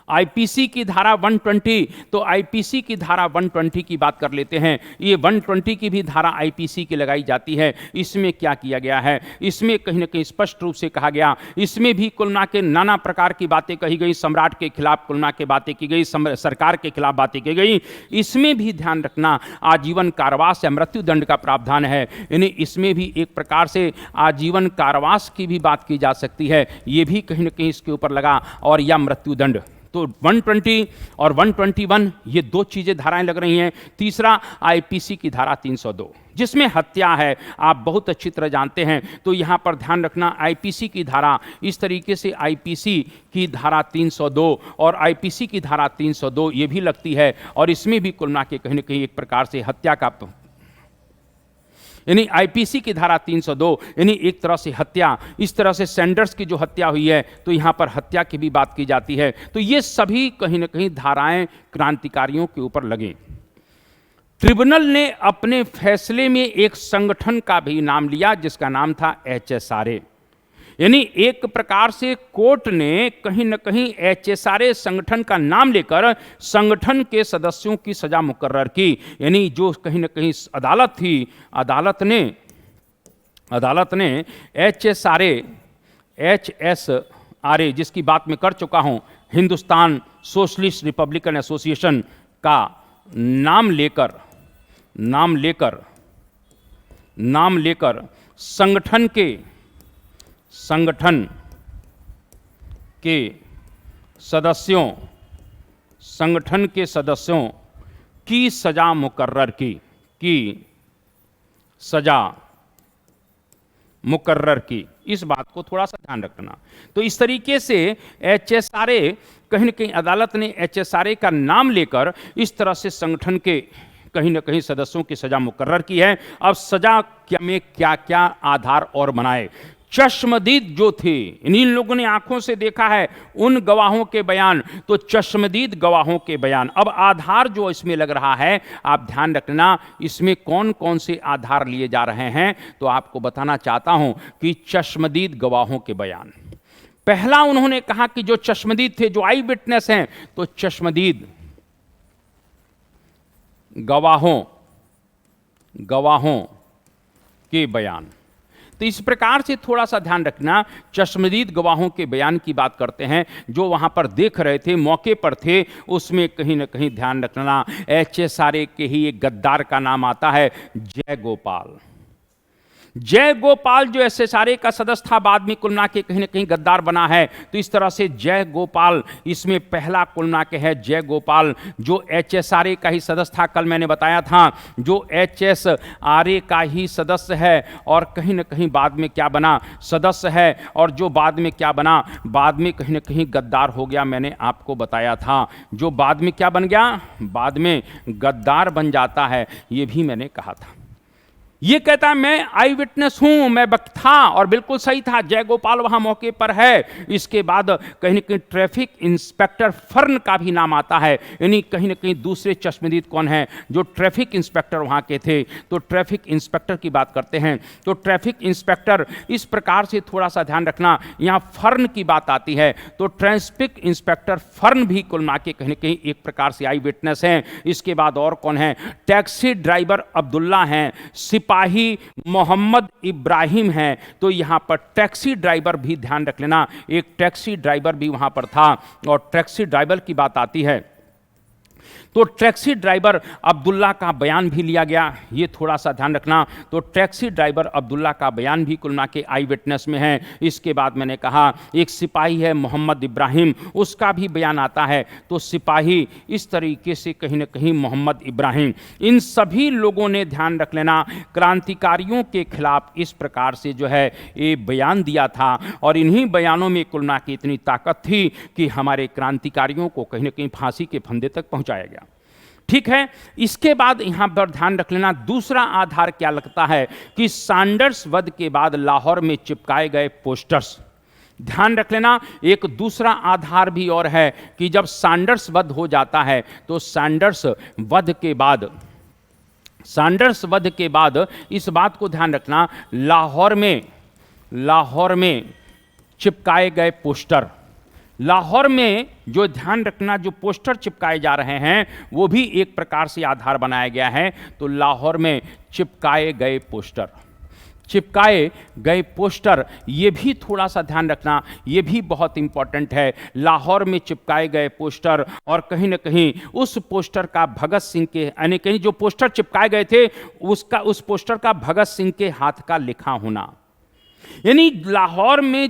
आईपीसी की धारा 120। तो आईपीसी की धारा 120 की बात कर लेते हैं। ये 120 की भी धारा आईपीसी की लगाई जाती है। इसमें क्या किया गया है? इसमें कहीं ना कहीं स्पष्ट रूप से कहा गया, इसमें भी कुल मिला के नाना प्रकार की बातें कही गई। सम्राट के खिलाफ कुल मिला के बातें की गई, सरकार के खिलाफ बातें की गई। इसमें भी ध्यान रखना आजीवन कारावास या मृत्युदंड का प्रावधान है। यानी इसमें भी एक प्रकार से आजीवन कारावास की भी बात की जा सकती है। ये भी कहीं ना कहीं इसके ऊपर लगा और या मृत्युदंड। तो 120 और 121 ये दो चीजें धाराएं लग रही हैं। तीसरा आईपीसी की धारा 302 जिसमें हत्या है, आप बहुत अच्छी तरह जानते हैं। तो यहाँ पर ध्यान रखना आईपीसी की धारा इस तरीके से, आईपीसी की धारा 302 और आईपीसी की धारा 302 ये भी लगती है और इसमें भी कुल मिला के कहीं ना कहीं एक प्रकार से हत्या का, यानी आईपीसी की धारा 302 यानी एक तरह से हत्या। इस तरह से सैंडर्स की जो हत्या हुई है तो यहाँ पर हत्या की भी बात की जाती है। तो ये सभी कहीं ना कहीं धाराएं क्रांतिकारियों के ऊपर लगे। ट्रिब्यूनल ने अपने फैसले में एक संगठन का भी नाम लिया जिसका नाम था HSRA। यानी एक प्रकार से कोर्ट ने कहीं न कहीं HSRA संगठन का नाम लेकर संगठन के सदस्यों की सजा मुकर्रर की। यानी जो कहीं न कहीं अदालत थी, अदालत ने HSRA जिसकी बात मैं कर चुका हूं, हिंदुस्तान सोशलिस्ट रिपब्लिकन एसोसिएशन का नाम लेकर संगठन के सदस्यों की सजा मुकर्रर की, इस बात को थोड़ा सा ध्यान रखना। तो इस तरीके से HSRA कहीं न कहीं अदालत ने HSRA का नाम लेकर इस तरह से संगठन के कहीं न कहीं सदस्यों की सजा मुकर्रर की है। अब सजा में क्या क्या आधार और बनाए? चश्मदीद जो थे, इन लोगों ने आंखों से देखा है उन गवाहों के बयान, तो चश्मदीद गवाहों के बयान। अब आधार जो इसमें लग रहा है, आप ध्यान रखना इसमें कौन कौन से आधार लिए जा रहे हैं। तो आपको बताना चाहता हूं कि चश्मदीद गवाहों के बयान, पहला उन्होंने कहा कि जो चश्मदीद थे, जो आई विटनेस हैं, तो चश्मदीद गवाहों के बयान। तो इस प्रकार से थोड़ा सा ध्यान रखना, चश्मदीद गवाहों के बयान की बात करते हैं, जो वहां पर देख रहे थे, मौके पर थे, उसमें कहीं ना कहीं ध्यान रखना HSRA के ही एक गद्दार का नाम आता है, जय गोपाल। जय गोपाल जो SSRA का सदस्य था, बाद में कुल मिला के कहीं ना कहीं गद्दार बना है। तो इस तरह से जय गोपाल इसमें पहला कुल मिला के है। जय गोपाल जो HSRA का ही सदस्य था, कल मैंने बताया था, जो HSRA का ही सदस्य है और कहीं ना कहीं बाद में क्या बना, सदस्य है, और जो बाद में क्या बना, बाद में कहीं ना कहीं गद्दार हो गया। मैंने आपको बताया था, जो बाद में क्या बन गया, बाद में गद्दार बन जाता है, ये भी मैंने कहा था। ये कहता है मैं आई विटनेस हूं, मैं था, और बिल्कुल सही था, जय गोपाल वहां मौके पर है। इसके बाद कहीं न कहीं ट्रैफिक इंस्पेक्टर फर्न का भी नाम आता है, यानी कहीं न कहीं दूसरे चश्मदीद कौन है, जो ट्रैफिक इंस्पेक्टर वहां के थे। तो ट्रैफिक इंस्पेक्टर की बात करते हैं, तो ट्रैफिक इंस्पेक्टर इस प्रकार से थोड़ा सा ध्यान रखना, यहां फर्न की बात आती है, तो ट्रैफिक इंस्पेक्टर फर्न भी कुल मिला के कहीं न कहीं एक प्रकार से आई विटनेस है। इसके बाद और कौन है, टैक्सी ड्राइवर अब्दुल्ला हैं, सिपाही मोहम्मद इब्राहिम हैं। तो यहां पर टैक्सी ड्राइवर भी ध्यान रख लेना, एक टैक्सी ड्राइवर भी वहां पर था, और टैक्सी ड्राइवर की बात आती है तो टैक्सी ड्राइवर अब्दुल्ला का बयान भी लिया गया, ये थोड़ा सा ध्यान रखना। तो टैक्सी ड्राइवर अब्दुल्ला का बयान भी कुल मिला के आई विटनेस में है। इसके बाद मैंने कहा एक सिपाही है मोहम्मद इब्राहिम, उसका भी बयान आता है। तो सिपाही इस तरीके से कहीं ना कहीं मोहम्मद इब्राहिम, इन सभी लोगों ने ध्यान रख लेना क्रांतिकारियों के खिलाफ इस प्रकार से जो है ये बयान दिया था, और इन्हीं बयानों में कुल मिला के इतनी ताकत थी कि हमारे क्रांतिकारियों को कहीं ना कहीं फांसी के फंदे तक पहुंचाया गया। ठीक है, इसके बाद यहां पर ध्यान रख लेना दूसरा आधार क्या लगता है कि सैंडर्स वध के बाद लाहौर में चिपकाए गए पोस्टर्स। ध्यान रख लेना एक दूसरा आधार भी और है कि जब सैंडर्स वध हो जाता है तो सैंडर्स वध के बाद इस बात को ध्यान रखना, लाहौर में चिपकाए गए पोस्टर, लाहौर में जो ध्यान रखना जो पोस्टर चिपकाए जा रहे हैं वो भी एक प्रकार से आधार बनाया गया है। तो लाहौर में चिपकाए गए पोस्टर, ये भी थोड़ा सा ध्यान रखना, ये भी बहुत इंपॉर्टेंट है। लाहौर में चिपकाए गए पोस्टर, और कहीं ना कहीं उस पोस्टर का भगत सिंह के, यानी कहीं जो पोस्टर चिपकाए गए थे उस पोस्टर का भगत सिंह के हाथ का लिखा होना, यानी लाहौर में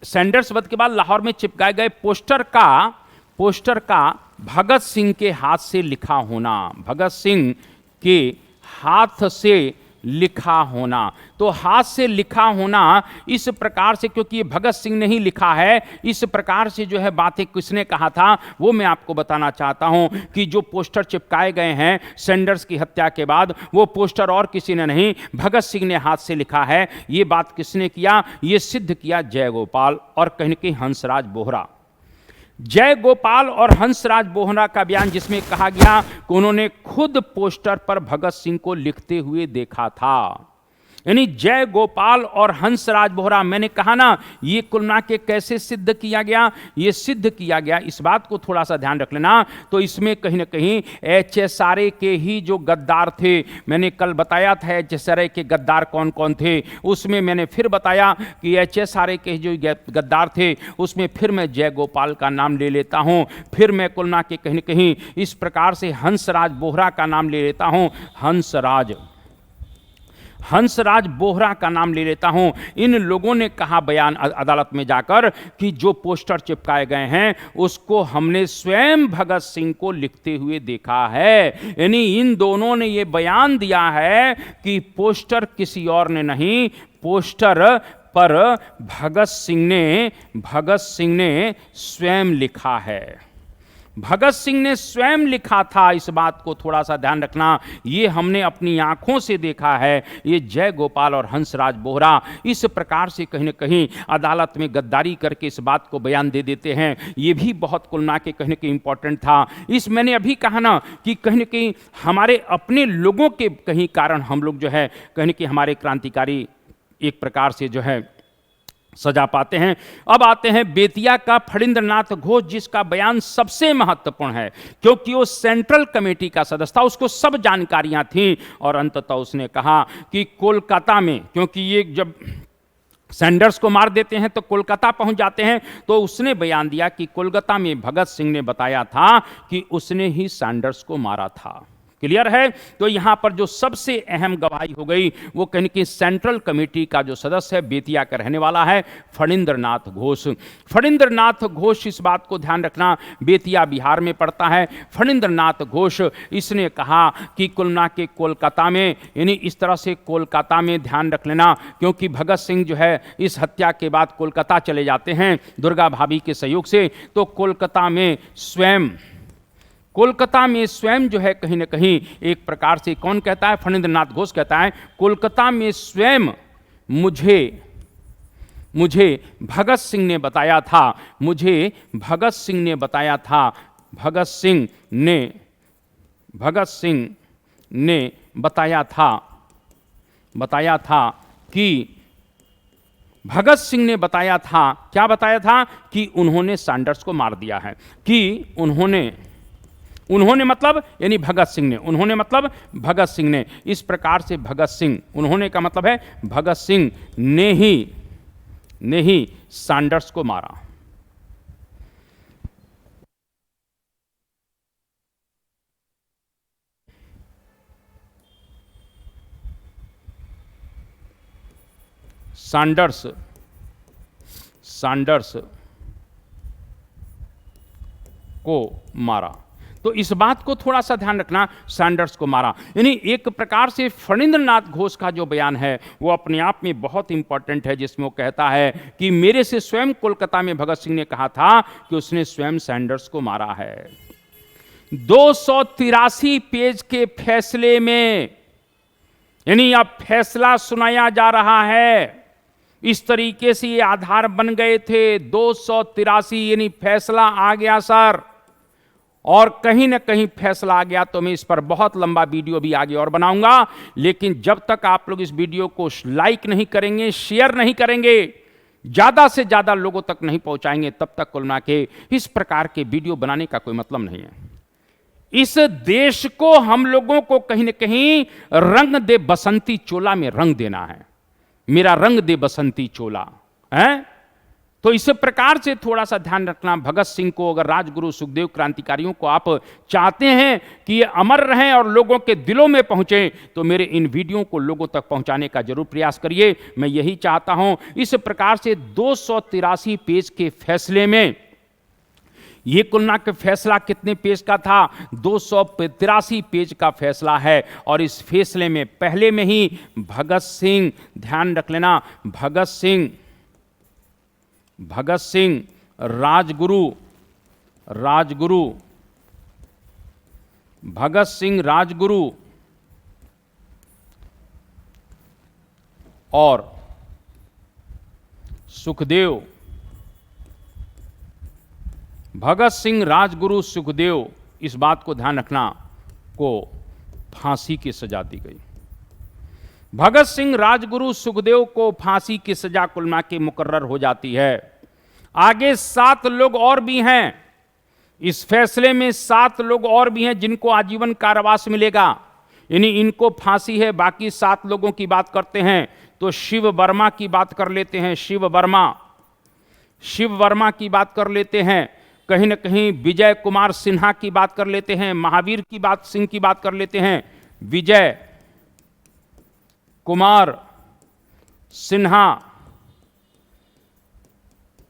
सैंडर्स वध के बाद लाहौर में चिपकाए गए पोस्टर का भगत सिंह के हाथ से लिखा होना, भगत सिंह के हाथ से लिखा होना। तो हाथ से लिखा होना इस प्रकार से, क्योंकि ये भगत सिंह ने ही लिखा है, इस प्रकार से जो है बातें किसने कहा था वो मैं आपको बताना चाहता हूं कि जो पोस्टर चिपकाए गए हैं सैंडर्स की हत्या के बाद, वो पोस्टर और किसी ने नहीं, भगत सिंह ने हाथ से लिखा है। ये बात किसने किया, ये सिद्ध किया जय गोपाल और कहीं न कहीं हंसराज बोहरा। जय गोपाल और हंसराज बोहरा का बयान जिसमें कहा गया कि उन्होंने खुद पोस्टर पर भगत सिंह को लिखते हुए देखा था, यानी जय गोपाल और हंसराज बोहरा। मैंने कहा ना ये कुल मिला के कैसे सिद्ध किया गया, ये सिद्ध किया गया, इस बात को थोड़ा सा ध्यान रख लेना। तो इसमें कहीं ना कहीं HSRA के ही जो गद्दार थे, मैंने कल बताया था HSRA के गद्दार कौन कौन थे, उसमें मैंने फिर बताया कि HSRA के जो गद्दार थे उसमें फिर मैं जय गोपाल का नाम ले लेता हूं, फिर मैं कुल मिला के कहीं ना कहीं इस प्रकार से हंसराज बोहरा का नाम ले लेता हूं, हंसराज बोहरा का नाम ले लेता हूं। इन लोगों ने कहा बयान अदालत में जाकर कि जो पोस्टर चिपकाए गए हैं उसको हमने स्वयं भगत सिंह को लिखते हुए देखा है, यानी इन दोनों ने ये बयान दिया है कि पोस्टर किसी और ने नहीं, पोस्टर पर भगत सिंह ने स्वयं लिखा है, भगत सिंह ने स्वयं लिखा था। इस बात को थोड़ा सा ध्यान रखना, ये हमने अपनी आंखों से देखा है। ये जय गोपाल और हंसराज बोहरा इस प्रकार से कहीं ना कहीं अदालत में गद्दारी करके इस बात को बयान दे देते हैं, ये भी बहुत कुल मिला के कहीं ना कहीं इंपॉर्टेंट था। इस मैंने अभी कहा ना कि कहीं ना कहीं हमारे अपने लोगों के कहीं कारण हम लोग जो है कहीं ना कहीं हमारे क्रांतिकारी एक प्रकार से जो है सजा पाते हैं। अब आते हैं बेतिया का फणींद्रनाथ घोष, जिसका बयान सबसे महत्वपूर्ण है क्योंकि वो सेंट्रल कमेटी का सदस्य था, उसको सब जानकारियां थीं और अंततः उसने कहा कि कोलकाता में, क्योंकि ये जब सैंडर्स को मार देते हैं तो कोलकाता पहुंच जाते हैं, तो उसने बयान दिया कि कोलकाता में भगत सिंह ने बताया था कि उसने ही सैंडर्स को मारा था। क्लियर है? तो यहां पर जो सबसे अहम गवाही हो गई वो कहीं कि सेंट्रल कमेटी का जो सदस्य है, बेतिया का रहने वाला है, फणींद्रनाथ घोष। फणींद्रनाथ घोष, इस बात को ध्यान रखना, बेतिया बिहार में पड़ता है। फणींद्रनाथ घोष इसने कहा कि कुलना के कोलकाता में, यानी इस तरह से कोलकाता में, ध्यान रख लेना, क्योंकि भगत सिंह जो है इस हत्या के बाद कोलकाता चले जाते हैं दुर्गा भाभी के सहयोग से, तो कोलकाता में स्वयं जो है कहीं ना कहीं एक प्रकार से, कौन कहता है? फणींद्रनाथ घोष कहता है, कोलकाता में स्वयं मुझे भगत सिंह ने बताया था, भगत सिंह ने बताया था क्या बताया था? कि उन्होंने सैंडर्स को मार दिया है, कि उन्होंने मतलब यानी भगत सिंह ने, उन्होंने मतलब भगत सिंह ने, इस प्रकार से भगत सिंह, उन्होंने का मतलब है भगत सिंह ने ही सैंडर्स को मारा। सैंडर्स को मारा। तो इस बात को थोड़ा सा ध्यान रखना, सैंडर्स को मारा, यानी एक प्रकार से फणींद्रनाथ घोष का जो बयान है वो अपने आप में बहुत इंपॉर्टेंट है, जिसमें वो कहता है कि मेरे से स्वयं कोलकाता में भगत सिंह ने कहा था कि उसने स्वयं सैंडर्स को मारा है। 283 पेज के फैसले में, यानी अब फैसला सुनाया जा रहा है, इस तरीके से ये आधार बन गए थे। 283 यानी फैसला आ गया सर, और कहीं ना कहीं फैसला आ गया तो मैं इस पर बहुत लंबा वीडियो भी आगे और बनाऊंगा, लेकिन जब तक आप लोग इस वीडियो को लाइक नहीं करेंगे, शेयर नहीं करेंगे, ज्यादा से ज्यादा लोगों तक नहीं पहुंचाएंगे, तब तक कुल मिला के इस प्रकार के वीडियो बनाने का कोई मतलब नहीं है। इस देश को हम लोगों को कहीं ना कहीं रंग दे बसंती चोला में रंग देना है, मेरा रंग दे बसंती चोला है। तो इस प्रकार से थोड़ा सा ध्यान रखना, भगत सिंह को, अगर राजगुरु सुखदेव क्रांतिकारियों को आप चाहते हैं कि ये अमर रहें और लोगों के दिलों में पहुंचे, तो मेरे इन वीडियो को लोगों तक पहुंचाने का जरूर प्रयास करिए, मैं यही चाहता हूं। इस प्रकार से 283 पेज के फैसले में, ये कुलना के फैसला कितने पेज का था? 283 पेज का फैसला है, और इस फैसले में पहले में ही भगत सिंह, ध्यान रख लेना, भगत सिंह राजगुरु और सुखदेव, भगत सिंह, राजगुरु, सुखदेव, इस बात को ध्यान रखना, को फांसी की सजा दी गई। भगत सिंह, राजगुरु, सुखदेव को फांसी की सजा कुलमा के मुकर्रर हो जाती है। आगे 7 लोग और भी हैं, इस फैसले में 7 लोग और भी हैं जिनको आजीवन कारावास मिलेगा, यानी इनको फांसी है। बाकी 7 लोगों की बात करते हैं तो शिव वर्मा की बात कर लेते हैं, शिव वर्मा की बात कर लेते हैं, कहीं ना कहीं विजय कुमार सिन्हा की बात कर लेते हैं, महावीर सिंह की बात कर लेते हैं, विजय कुमार सिन्हा,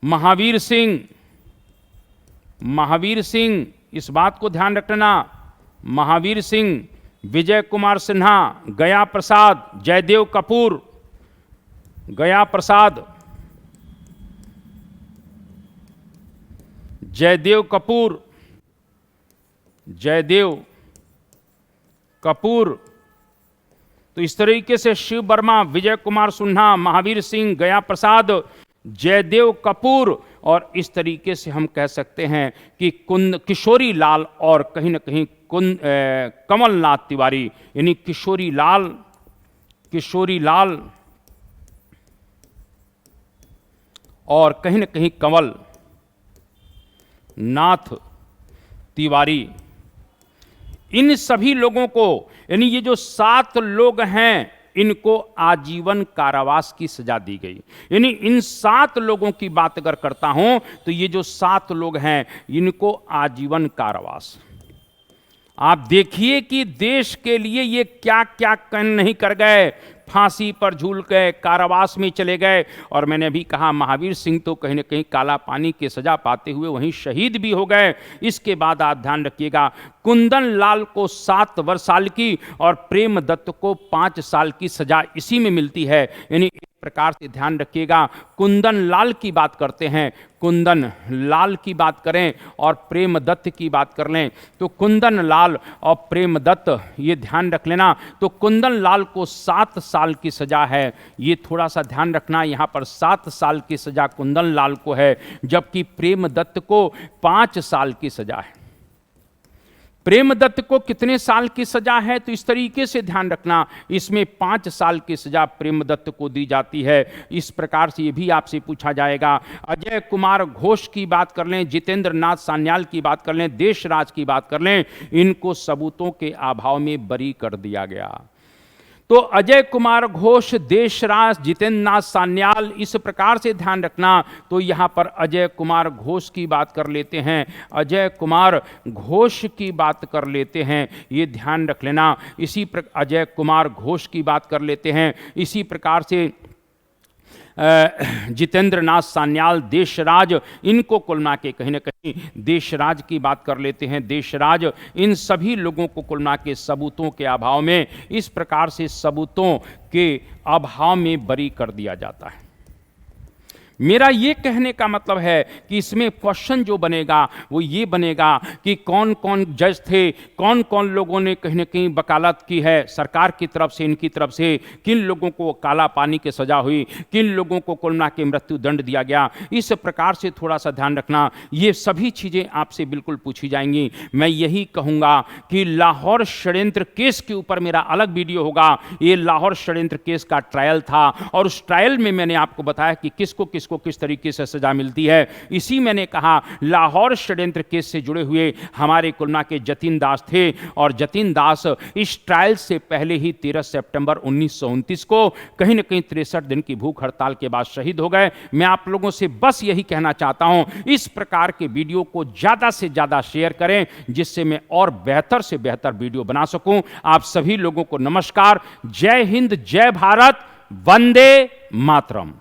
महावीर सिंह, इस बात को ध्यान रखना, महावीर सिंह, विजय कुमार सिन्हा, गया प्रसाद, जयदेव कपूर, जयदेव कपूर। तो इस तरीके से शिव वर्मा, विजय कुमार सिन्हा, महावीर सिंह, गया प्रसाद, जयदेव कपूर, और इस तरीके से हम कह सकते हैं कि किशोरी लाल और कहीं ना कहीं कमलनाथ तिवारी, यानी किशोरी लाल और कहीं न कहीं कंवल नाथ तिवारी, इन सभी लोगों को, यानी ये जो 7 लोग हैं, इनको आजीवन कारावास की सजा दी गई। यानी इन 7 लोगों की बात अगर करता हूं तो ये जो 7 लोग हैं, इनको आजीवन कारावास। आप देखिए कि देश के लिए ये क्या क्या नहीं कर गए, फांसी पर झूल गए, कारावास में चले गए। और मैंने अभी कहा महावीर सिंह तो कहीं ना कहीं काला पानी की सजा पाते हुए वहीं शहीद भी हो गए। इसके बाद आप ध्यान रखिएगा, कुंदन लाल को 7 साल की और प्रेम दत्त को 5 साल की सजा इसी में मिलती है। यानी एक प्रकार से ध्यान रखिएगा, कुंदन लाल की बात करते हैं, कुंदन लाल की बात करें और प्रेम दत्त की बात कर लें तो कुंदन लाल और प्रेम दत्त, ये ध्यान रख लेना। तो कुंदन लाल को 7 साल की सजा है, ये थोड़ा सा ध्यान रखना, यहाँ पर 7 साल की सजा कुंदन लाल को है, जबकि प्रेम दत्त को 5 साल की सजा है। प्रेम दत्त को कितने साल की सजा है, तो इस तरीके से ध्यान रखना, इसमें 5 साल की सजा प्रेम दत्त को दी जाती है। इस प्रकार से ये भी आपसे पूछा जाएगा। अजय कुमार घोष की बात कर लें, जितेंद्र नाथ सान्याल की बात कर लें, देशराज की बात कर लें, इनको सबूतों के अभाव में बरी कर दिया गया। तो अजय कुमार घोष, देशराज, जितेंद्र नाथ सान्याल, इस प्रकार से ध्यान रखना। तो यहाँ पर अजय कुमार घोष की बात कर लेते हैं, अजय कुमार घोष की बात कर लेते हैं, ये ध्यान रख लेना। इसी प्रकार अजय कुमार घोष की बात कर लेते हैं। इसी प्रकार से जितेंद्र नाथ सान्याल, देशराज, इनको कुल मिला के कहीं ना कहीं देशराज की बात कर लेते हैं। देशराज, इन सभी लोगों को कुल मिला के सबूतों के अभाव में, इस प्रकार से सबूतों के अभाव में बरी कर दिया जाता है। मेरा ये कहने का मतलब है कि इसमें क्वेश्चन जो बनेगा वो ये बनेगा कि कौन कौन जज थे, कौन कौन लोगों ने कहीं ना कहीं वकालत की है सरकार की तरफ से, इनकी तरफ से, किन लोगों को काला पानी की सजा हुई, किन लोगों को कुल मिला के मृत्यु दंड दिया गया। इस प्रकार से थोड़ा सा ध्यान रखना, ये सभी चीज़ें आपसे बिल्कुल पूछी जाएंगी। मैं यही कहूँगा कि लाहौर षड्यंत्र केस के ऊपर मेरा अलग वीडियो होगा। ये लाहौर षड्यंत्र केस का ट्रायल था और उस ट्रायल में मैंने आपको बताया कि किसको किस तरीके से सजा मिलती है। इसी मैंने कहा लाहौर षड्यंत्र केस से जुड़े हुए हमारे कुलना के जतिन दास थे और जतिन दास इस ट्रायल से पहले ही 13 सितंबर 1929 को कहीं न कहीं 63 दिन की भूख हड़ताल के बाद शहीद हो गए। मैं आप लोगों से बस यही कहना चाहता हूं, इस प्रकार के वीडियो को ज्यादा से ज्यादा शेयर करें जिससे मैं और बेहतर से बेहतर वीडियो बना सकूं। आप सभी लोगों को नमस्कार, जय हिंद, जय भारत, वंदे मातरम।